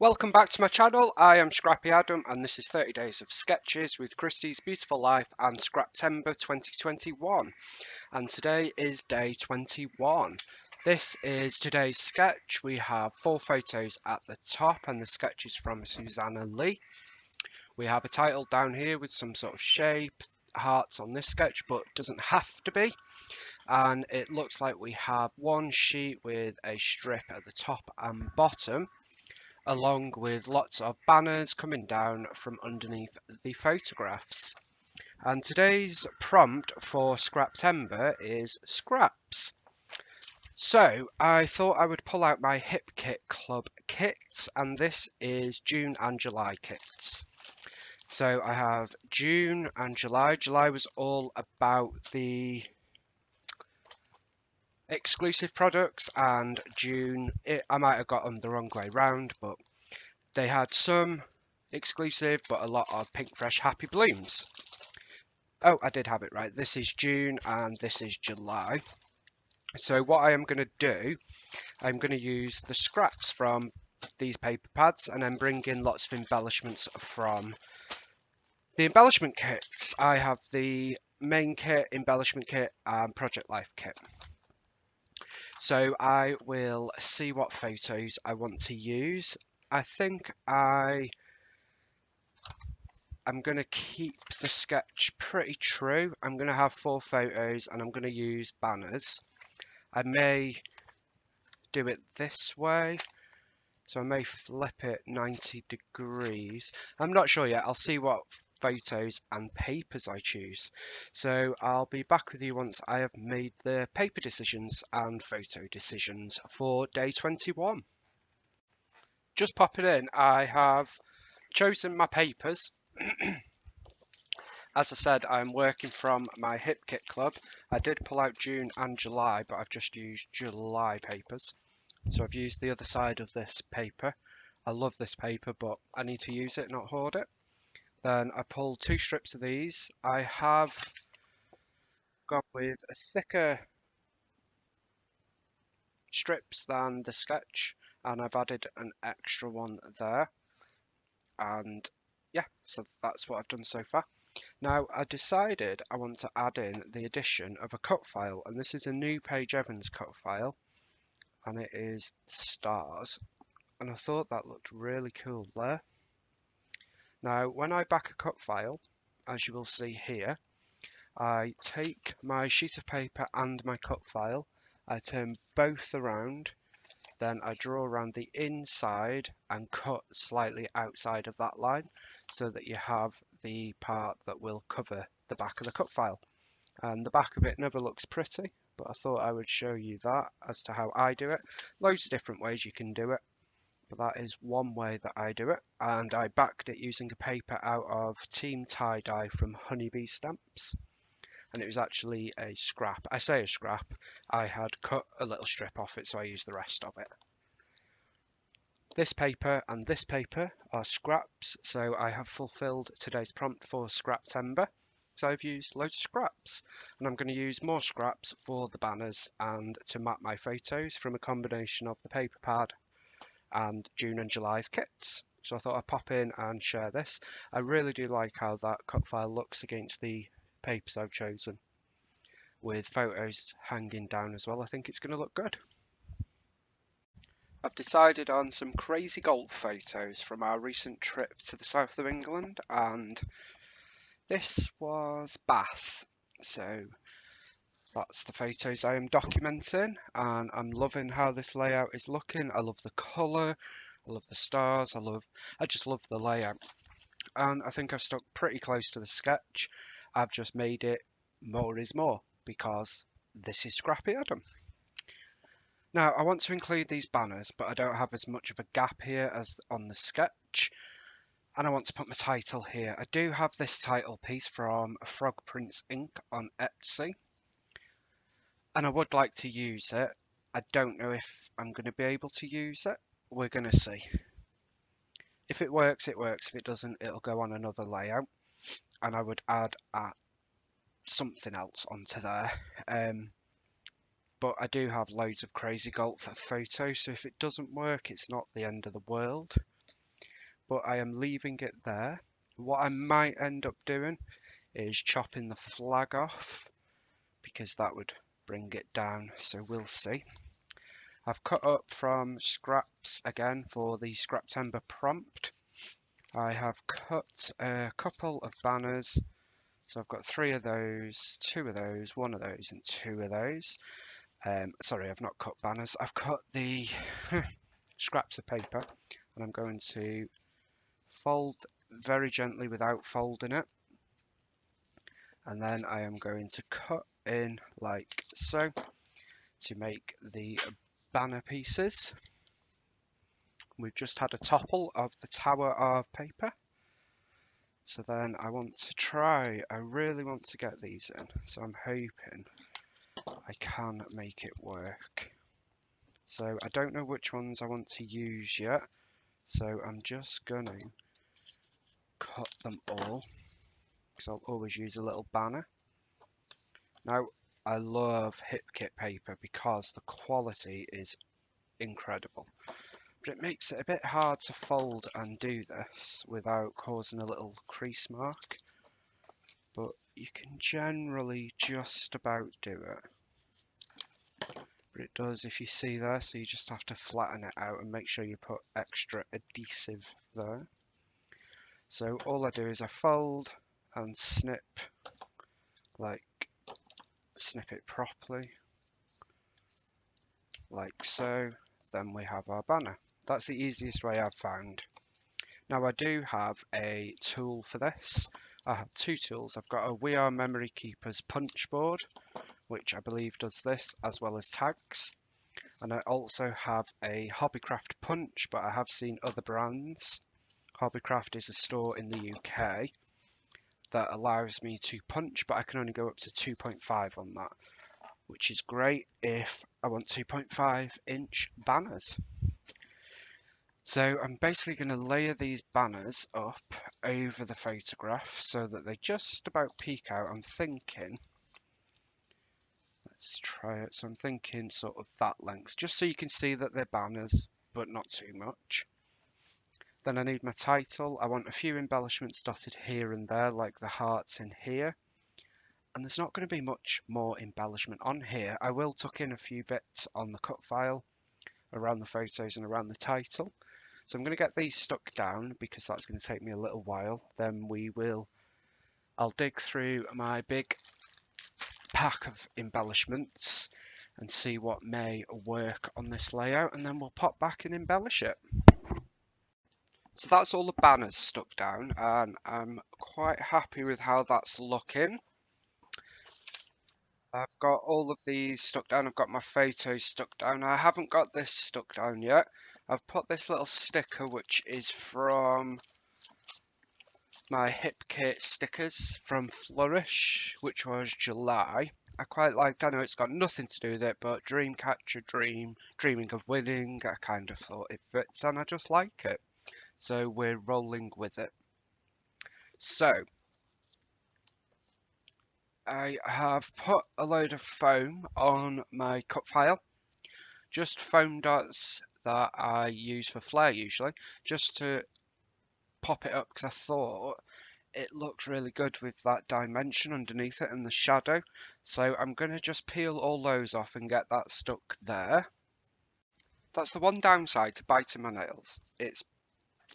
Welcome back to my channel. I am ScrappyAdam and this is 30 Days of Sketches with Christie's Beautiful Life and Scraptember 2021. And today is day 21. This is today's sketch. We have 4 photos at the top and the sketch is from Susanna Lee. We have a title down here with some sort of shape, hearts on this sketch, but doesn't have to be. And it looks like we have one sheet with a strip at the top and bottom, along with lots of banners coming down from underneath the photographs. And today's prompt for Scraptember is scraps. So I thought I would pull out my Hip Kit Club kits, and this is June and July kits. So I have June and July. July was all about the exclusive products, and June, I might have got them the wrong way round, but they had some exclusive, but a lot of Pink Fresh Happy Blooms. Oh, I did have it right. This is June and this is July. So what I am going to do, I'm going to use the scraps from these paper pads and then bring in lots of embellishments from the embellishment kits. I have the main kit, embellishment kit, and Project Life kit. So I will see what photos I want to use. I think I'm going to keep the sketch pretty true. I'm going to have 4 photos and I'm going to use banners. I may do it this way, so I may flip it 90 degrees. I'm not sure yet. I'll see what photos and papers I choose. So I'll be back with you once I have made the paper decisions and photo decisions for day 21. Just popping in, I have chosen my papers. As I said, I'm working from my Hip Kit Club. I did pull out June and July, but I've just used July papers. So I've used the other side of this paper. I love this paper, but I need to use it, not hoard it. Then I pulled 2 strips of these. I have gone with a thicker strips than the sketch, and I've added an extra one there. And yeah, so that's what I've done so far. Now I decided I want to add in the addition of a cut file, and this is a new Paige Evans cut file, and it is stars, and I thought that looked really cool there. Now when I back a cut file, as you will see here, I take my sheet of paper and my cut file, I turn both around, then I draw around the inside and cut slightly outside of that line so that you have the part that will cover the back of the cut file. And the back of it never looks pretty, but I thought I would show you that as to how I do it. Loads of different ways you can do it, but that is one way that I do it. And I backed it using a paper out of Team Tie-Dye from Honeybee Stamps. And it was actually a scrap. I say a scrap, I had cut a little strip off it, so I used the rest of it. This paper and this paper are scraps, so I have fulfilled today's prompt for Scraptember. So I've used loads of scraps, and I'm going to use more scraps for the banners and to map my photos from a combination of the paper pad and June and July's kits. So I thought I'd pop in and share this. I really do like how that cut file looks against the papers I've chosen, with photos hanging down as well. I think it's going to look good. I've decided on some crazy golf photos from our recent trip to the south of England, and this was Bath. So that's the photos I am documenting, and I'm loving how this layout is looking. I love the colour, I love the stars, I just love the layout. And I think I've stuck pretty close to the sketch. I've just made it more is more because this is ScrappyAdam. Now I want to include these banners, but I don't have as much of a gap here as on the sketch. And I want to put my title here. I do have this title piece from Frog Prince Ink on Etsy, and I would like to use it. I don't know if I'm going to be able to use it. We're going to see. If it works, it works. If it doesn't, it'll go on another layout, and I would add something else onto there. But I do have loads of crazy golf photos, so if it doesn't work, it's not the end of the world. but I am leaving it there. What I might end up doing is chopping the flag off because that would bring it down, so we'll see. I've cut up from scraps again for the scrap timber prompt. I have cut a couple of banners, so I've got 3 of those, 2 of those, 1 of those and 2 of those. Sorry, I've not cut banners, I've cut the scraps of paper, and I'm going to fold very gently without folding it, and then I am going to cut in like so to make the banner pieces. We've just had a topple of the tower of paper, so then I really want to get these in, so I'm hoping I can make it work. So I don't know which ones I want to use yet, so I'm just gonna cut them all because I'll always use a little banner. Now I love hip kit paper because the quality is incredible, but it makes it a bit hard to fold and do this without causing a little crease mark, but you can generally just about do it. But it does, if you see there, so you just have to flatten it out and make sure you put extra adhesive there. So all I do is I fold and snip it properly, like so. Then we have our banner. That's the easiest way I've found. Now I do have a tool for this. I have 2 tools. I've got a We Are Memory Keepers punch board, which I believe does this, as well as tags. And I also have a Hobbycraft punch, but I have seen other brands. Hobbycraft is a store in the UK that allows me to punch, but I can only go up to 2.5 on that, which is great if I want 2.5-inch banners. So I'm basically going to layer these banners up over the photograph so that they just about peek out. I'm thinking, let's try it. So I'm thinking sort of that length, just so you can see that they're banners, but not too much. Then I need my title. I want a few embellishments dotted here and there, like the hearts in here. And there's not going to be much more embellishment on here. I will tuck in a few bits on the cut file, around the photos and around the title. So I'm going to get these stuck down because that's going to take me a little while. Then I'll dig through my big pack of embellishments and see what may work on this layout, and then we'll pop back and embellish it. So that's all the banners stuck down, and I'm quite happy with how that's looking. I've got all of these stuck down. I've got my photos stuck down. I haven't got this stuck down yet. I've put this little sticker, which is from my hip kit stickers from Flourish, which was July. I quite liked. I know it's got nothing to do with it, but dream catcher, dreaming of winning. I kind of thought it fits, and I just like it. So we're rolling with it. So I have put a load of foam on my cut file, just foam dots that I use for flare usually, just to pop it up because I thought it looked really good with that dimension underneath it and the shadow. So I'm going to just peel all those off and get that stuck there. That's the one downside to biting my nails. It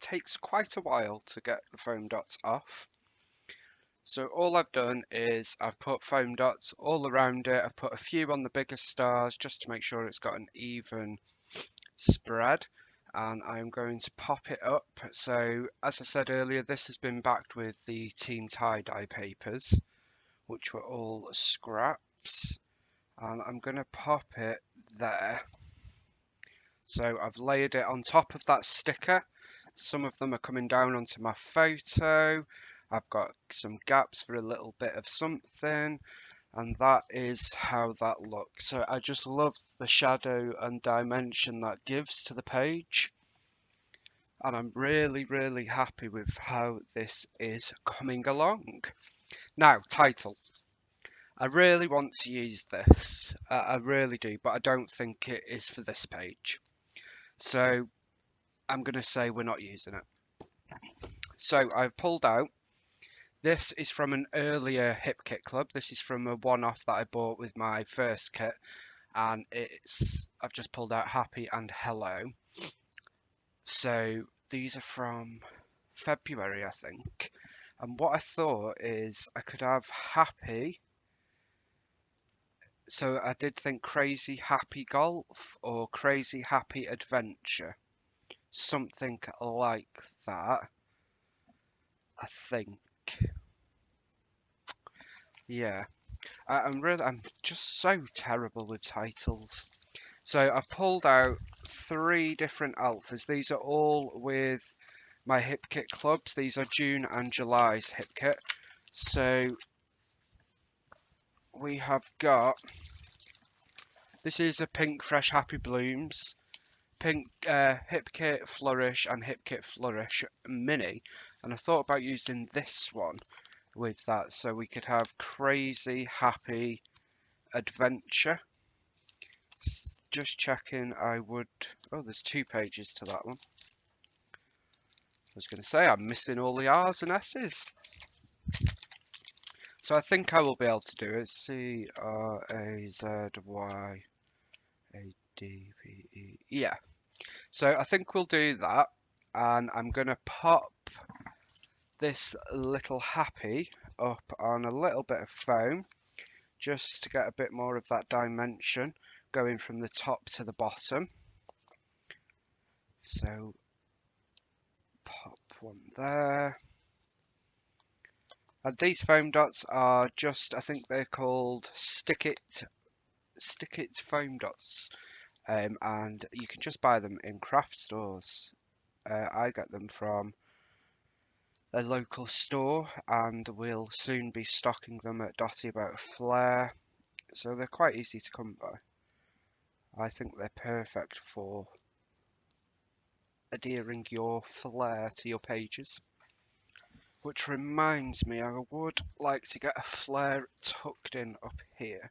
takes quite a while to get the foam dots off. So all I've done is I've put foam dots all around it. I've put a few on the bigger stars just to make sure it's got an even spread, and I'm going to pop it up. So as I said earlier, this has been backed with the teen tie-dye papers, which were all scraps, and I'm going to pop it there. So I've layered it on top of that sticker. Some of them are coming down onto my photo. I've got some gaps for a little bit of something, and that is how that looks. So I just love the shadow and dimension that gives to the page, and I'm really happy with how this is coming along. Now, title. I really want to use this, I really do, but I don't think it is for this page. So I'm going to say we're not using it. So I've pulled out. This is from an earlier Hip Kit Club. This is from a one-off that I bought with my first kit, and I've just pulled out Happy and Hello. So these are from February, I think. And what I thought is I could have Happy. So I did think Crazy Happy Golf or Crazy Happy Adventure. Something like that, I think. Yeah. I'm just so terrible with titles. So I pulled out 3 different alphas. These are all with my Hip Kit clubs. These are June and July's Hip Kit. So we have got, this is a Pink Fresh Happy Blooms, Pink Hip Kit Flourish and Hip Kit Flourish Mini. And I thought about using this one with that, so we could have Crazy Happy Adventure. Just checking I would... Oh, there's 2 pages to that one. I was going to say I'm missing all the R's and S's. So I think I will be able to do it. Crazyadve. Yeah. So I think we'll do that. And I'm going to pop this little Happy up on a little bit of foam, just to get a bit more of that dimension going from the top to the bottom. So pop one there. And these foam dots are just, I think they're called Stick It foam dots. And you can just buy them in craft stores. I get them from a local store, and we'll soon be stocking them at Dotty About Flair. So they're quite easy to come by. I think they're perfect for adhering your flair to your pages. Which reminds me, I would like to get a flare tucked in up here.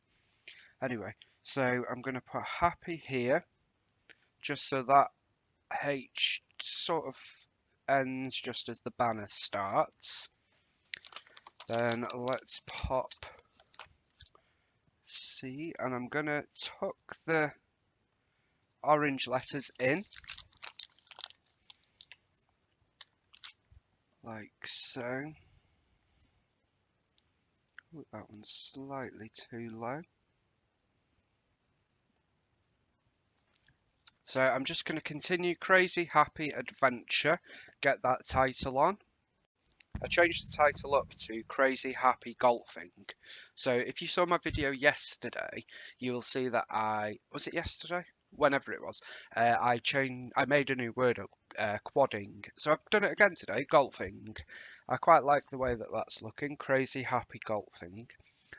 Anyway, so I'm going to put Happy here, just so that H sort of ends just as the banner starts. Then let's pop C, and I'm going to tuck the orange letters in, like so. Ooh, that one's slightly too low. So I'm just going to continue Crazy Happy Adventure, get that title on. I changed the title up to Crazy Happy Golfing. So if you saw my video yesterday, you will see that was it yesterday? Whenever it was, I made a new word up, quadding. So I've done it again today, golfing. I quite like the way that that's looking, Crazy Happy Golfing.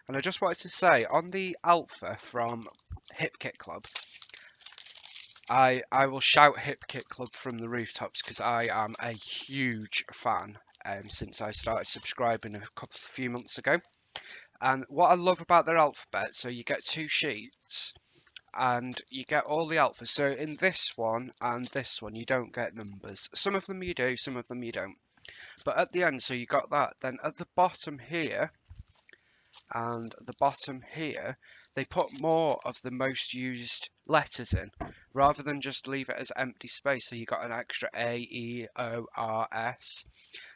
And I just wanted to say, on the alpha from Hip Kit Club, I will shout Hip Kit Club from the rooftops because I am a huge fan since I started subscribing a few months ago. And what I love about their alphabet, so you get 2 sheets and you get all the alphas. So in this one and this one, you don't get numbers. Some of them you do, some of them you don't. But at the end, so you got that. Then at the bottom here and the bottom here, they put more of the most used letters in, rather than just leave it as empty space. So you got an extra A, E, O, R, S,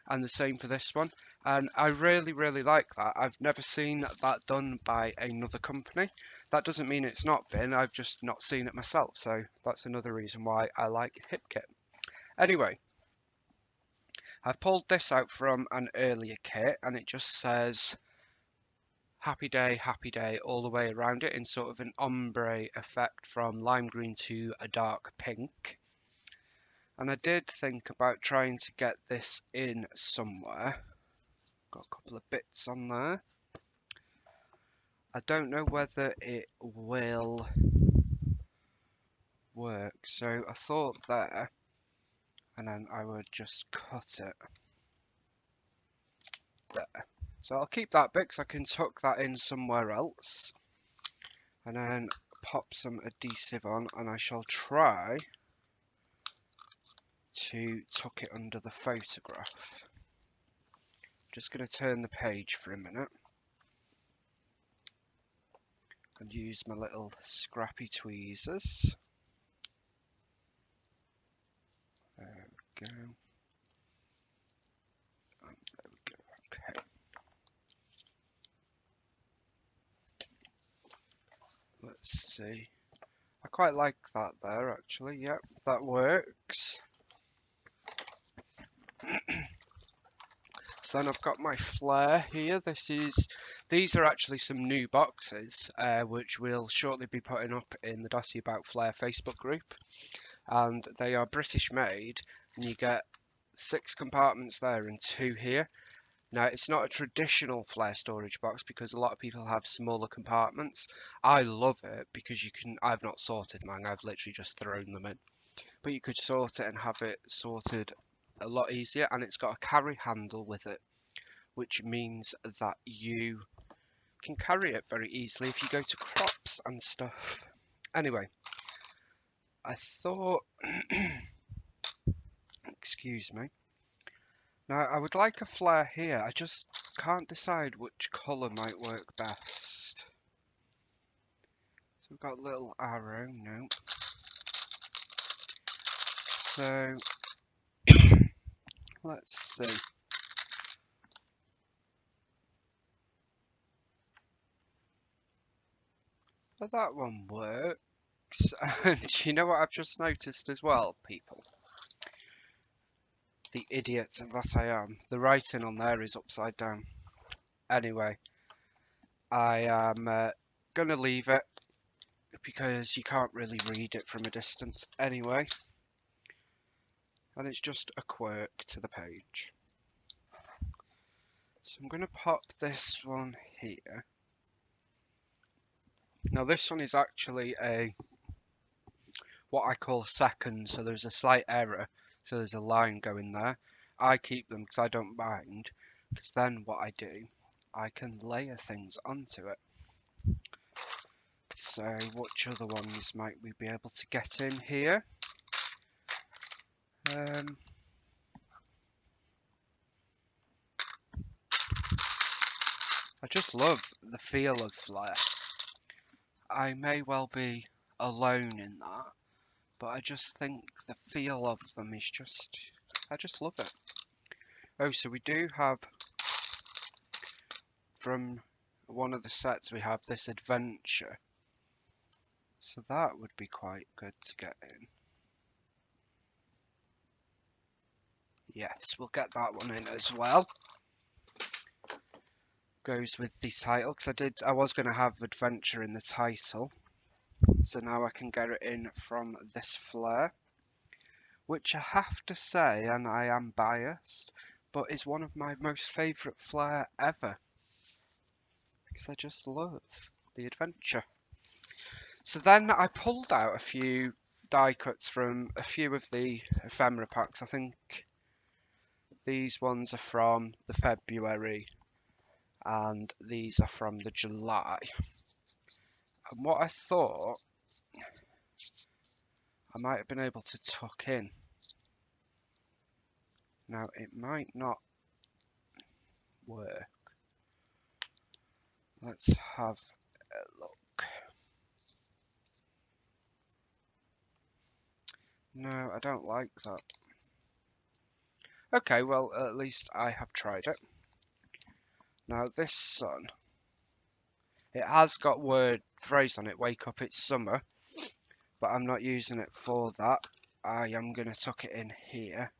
and the same for this one. And I really, really like that. I've never seen that done by another company. That doesn't mean it's not been, I've just not seen it myself. So that's another reason why I like HipKit. Anyway, I've pulled this out from an earlier kit, and it just says happy day all the way around it in sort of an ombre effect from lime green to a dark pink. And I did think about trying to get this in somewhere. Got a couple of bits on there. I don't know whether it will work, so I thought there, and then I would just cut it there. So I'll keep that bit because I can tuck that in somewhere else, and then pop some adhesive on, and I shall try to tuck it under the photograph. Just going to turn the page for a minute and use my little scrappy tweezers. There we go. And there we go. Okay. Let's see. I quite like that there, actually. Yep, that works. So then I've got my flare here. These are actually some new boxes, which we'll shortly be putting up in the Dossy About Flare Facebook group. And they are British made, and you get 6 compartments there and 2 here. Now, it's not a traditional flare storage box because a lot of people have smaller compartments. I love it because I've not sorted mine, I've literally just thrown them in. But you could sort it and have it sorted a lot easier, and it's got a carry handle with it, which means that you can carry it very easily if you go to crops and stuff. Anyway, I thought, excuse me. Now, I would like a flare here. I just can't decide which colour might work best. So we've got a little arrow, no. So, let's see. Well, that one works. And you know what I've just noticed as well, people? The idiot that I am. The writing on there is upside down. Anyway, I am going to leave it because you can't really read it from a distance anyway. And it's just a quirk to the page. So I'm going to pop this one here. Now this one is actually what I call second, so there's a slight error, so there's a line going there. I keep them because I don't mind, because then what I do, I can layer things onto it. So which other ones might we be able to get in here? I just love the feel of flare. I may well be alone in that, but I just think the feel of them is I just love it. Oh, so we do have, from one of the sets, we have this adventure. So that would be quite good to get in. Yes, we'll get that one in as well. Goes with the title, because I was going to have adventure in the title. So now I can get it in from this flare, which I have to say, and I am biased, but is one of my most favourite flare ever. Because I just love the adventure. So then I pulled out a few die cuts from a few of the ephemera packs. I think these ones are from the February and these are from the July. And what I thought I might have been able to tuck in. Now it might not work. Let's have a look. No, I don't like that. Okay, well, at least I have tried it. Now this one, it has got word phrase on it, wake up, it's summer, but I'm not using it for that. I am going to tuck it in here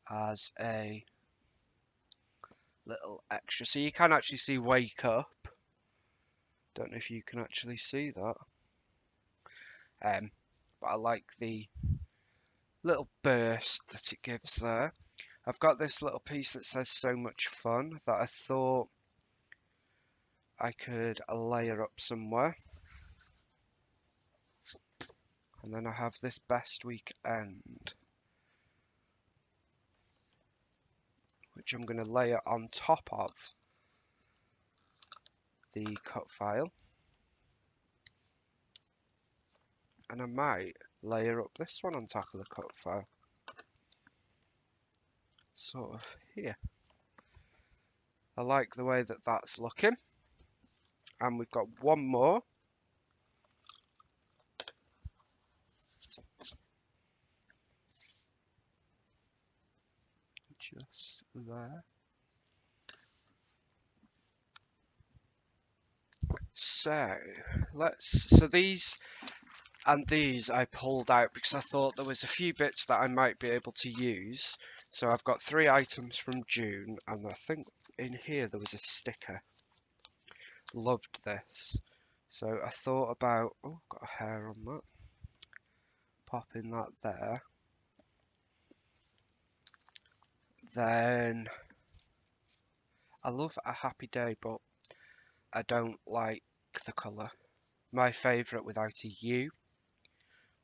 as a little extra. So you can actually see wake up. Don't know if you can actually see that. But I like the little burst that it gives there. I've got this little piece that says so much fun that I thought I could layer up somewhere. And then I have this best weekend, which I'm going to layer on top of the cut file. And I might layer up this one on top of the cut file. Sort of here. I like the way that that's looking. And we've got one more. Just there. So these and these I pulled out because I thought there was a few bits that I might be able to use. So I've got 3 items from June, and I think in here there was a sticker. Loved this. So I thought about, oh, got a hair on that. Popping that there. Then I love a happy day, but I don't like the colour. My favourite without a U,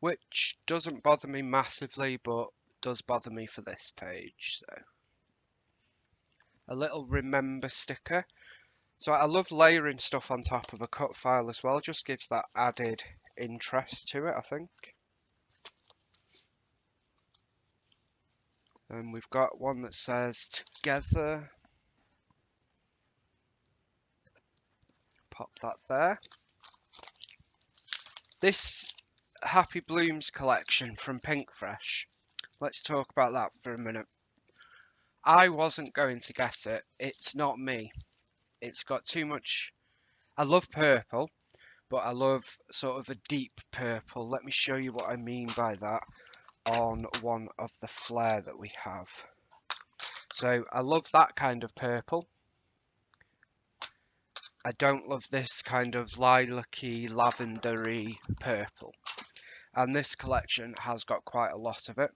which doesn't bother me massively, but does bother me for this page. So a little remember sticker. So I love layering stuff on top of a cut file as well. Just gives that added interest to it, I think. And we've got one that says together. Pop that there. This Happy Blooms collection from Pink Fresh. Let's talk about that for a minute. I wasn't going to get it. It's not me. It's got too much. I love purple, but I love sort of a deep purple. Let me show you what I mean by that on one of the flare that we have. So I love that kind of purple. I don't love this kind of lilac-y, lavendery purple. And this collection has got quite a lot of it.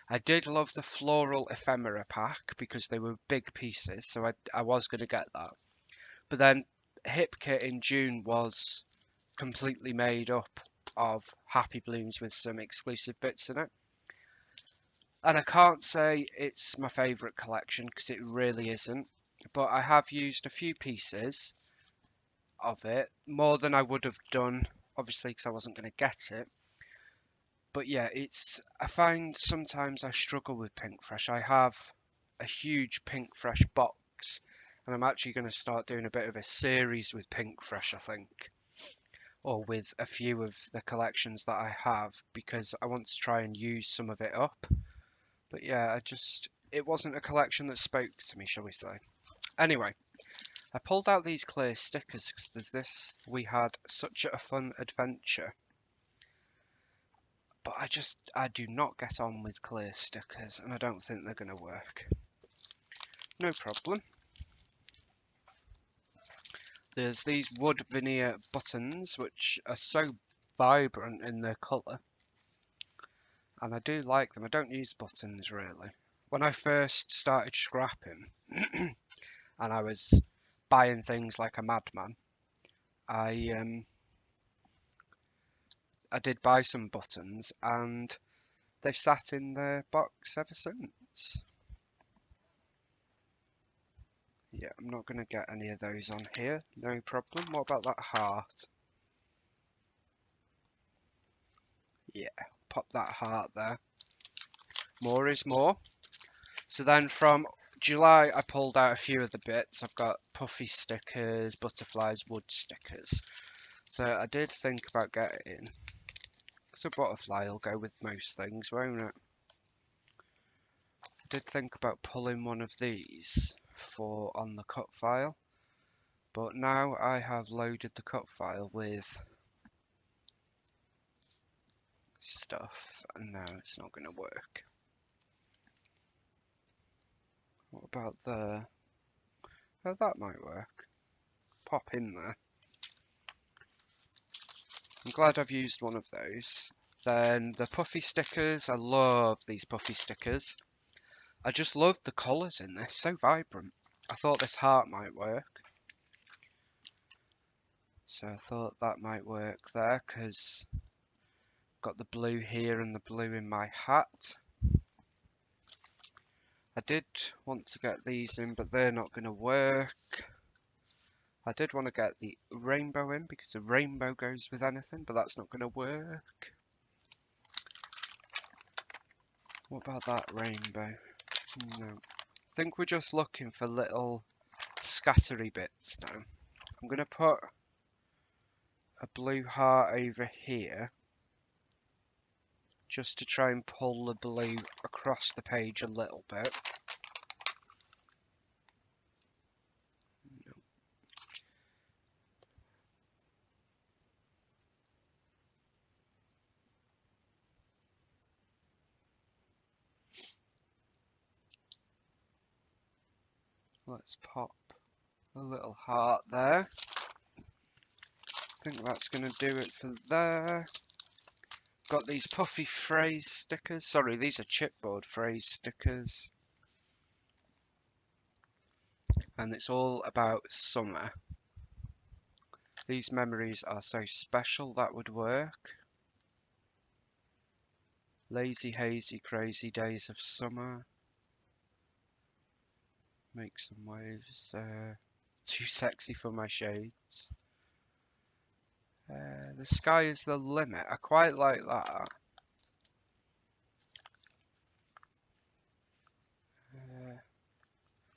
I did love the floral ephemera pack because they were big pieces, so I was going to get that. But then Hip Kit in June was completely made up of Happy Blooms with some exclusive bits in it. And I can't say it's my favourite collection because it really isn't. But I have used a few pieces of it, more than I would have done, obviously because I wasn't going to get it. But yeah, I find sometimes I struggle with Pink Fresh. I have a huge Pink Fresh box, and I'm actually going to start doing a bit of a series with Pink Fresh, I think, or with a few of the collections that I have, because I want to try and use some of it up. But yeah, it wasn't a collection that spoke to me, shall we say. Anyway, I pulled out these clear stickers because there's this "We had such a fun adventure." But I do not get on with clear stickers, and I don't think they're going to work. No problem. There's these wood veneer buttons, which are so vibrant in their colour. And I do like them. I don't use buttons, really. When I first started scrapping, and I was buying things like a madman, I did buy some buttons, and they've sat in the box ever since. Yeah, I'm not going to get any of those on here. No problem. What about that heart? Yeah, pop that heart there. More is more. So then from July, I pulled out a few of the bits. I've got puffy stickers, butterflies, wood stickers. So I did think about getting... So butterfly will go with most things, won't it? I did think about pulling one of these for on the cut file. But now I have loaded the cut file with stuff, and no, it's not going to work. What about the... Oh, that might work. Pop in there. I'm glad I've used one of those. Then the puffy stickers. I love these puffy stickers. I just love the colours in this. So vibrant. I thought this heart might work. So I thought that might work there because got the blue here and the blue in my hat. I did want to get these in, but they're not going to work. I did want to get the rainbow in because the rainbow goes with anything, but that's not going to work. What about that rainbow? No. I think we're just looking for little scattery bits now. I'm going to put a blue heart over here just to try and pull the blue across the page a little bit. Let's pop a little heart there. I think that's going to do it for there. Got these puffy phrase stickers. Sorry, these are chipboard phrase stickers. And it's all about summer. These memories are so special, that would work. Lazy, hazy, crazy days of summer. Make some waves. Too sexy for my shades. The sky is the limit. I quite like that.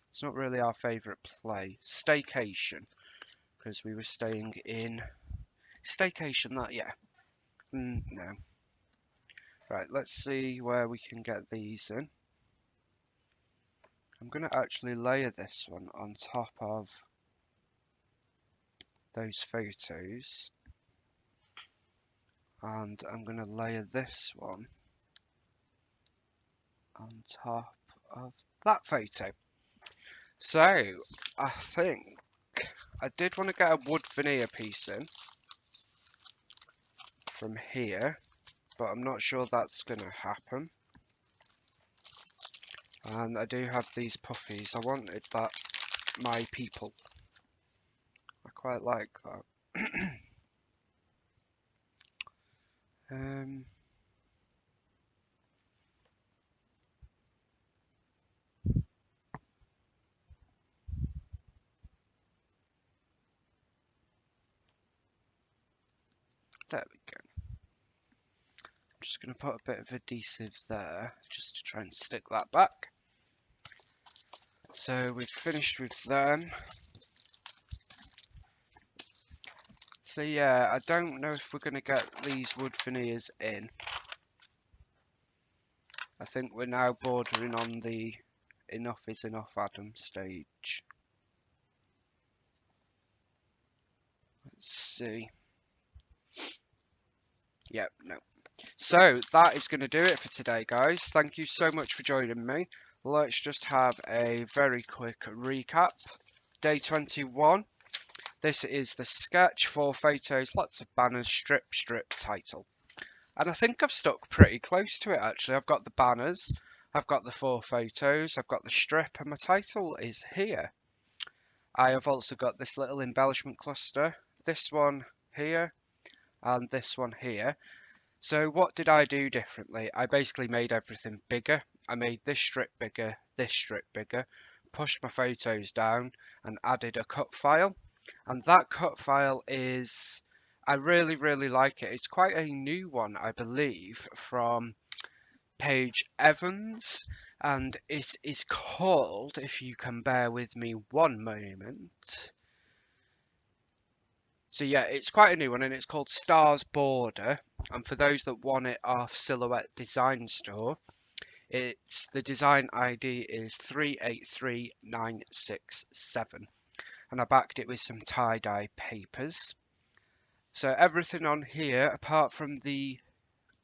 It's not really our favourite play. Staycation. Because we were staying in... Staycation, that, yeah. No. Right, let's see where we can get these in. I'm going to actually layer this one on top of those photos. And I'm going to layer this one on top of that photo. So, I think I did want to get a wood veneer piece in from here, but I'm not sure that's going to happen. And I do have these puffies. I wanted that my people. I quite like that. There we go. I'm just going to put a bit of adhesive there, just to try and stick that back. So we've finished with them. So yeah, I don't know if we're going to get these wood veneers in. I think we're now bordering on the enough is enough Adam stage. Let's see. Yep, no. So that is going to do it for today, guys. Thank you so much for joining me. Let's just have a very quick recap. Day 21. This is the sketch, 4 photos, lots of banners, strip, title. And I think I've stuck pretty close to it, actually. I've got the banners, I've got the 4 photos, I've got the strip, and my title is here. I have also got this little embellishment cluster, this one here, and this one here. So what did I do differently? I basically made everything bigger. I made this strip bigger, pushed my photos down and added a cut file. And that cut file is, I really like it. It's quite a new one, I believe, from Paige Evans. And it is called, if you can bear with me one moment. So yeah, it's quite a new one and it's called Stars Border. And for those that want it off Silhouette Design Store, it's the design ID is 383967. And I backed it with some tie-dye papers. So everything on here, apart from the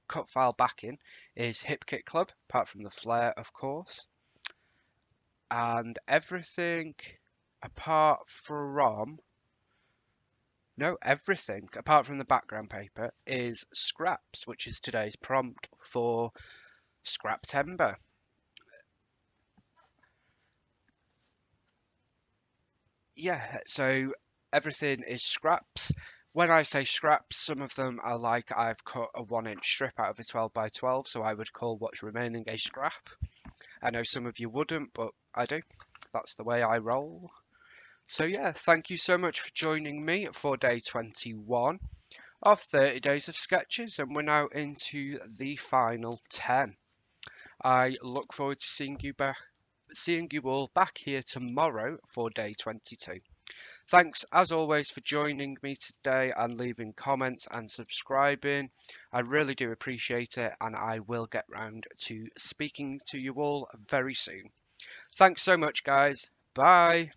cut file backing, is Hip Kit Club, apart from the flare, of course. And everything apart from... No, everything, apart from the background paper, is scraps, which is today's prompt for Scraptember. Yeah, so everything is scraps. When I say scraps, some of them are like I've cut a 1-inch strip out of a 12 by 12, so I would call what's remaining a scrap. I know some of you wouldn't, but I do. That's the way I roll. So yeah, thank you so much for joining me for day 21 of 30 days of sketches, and we're now into the final 10. I look forward to seeing you back seeing you all back here tomorrow for day 22. Thanks as always for joining me today and leaving comments and subscribing. I really do appreciate it, and I will get round to speaking to you all very soon. Thanks so much, guys. Bye.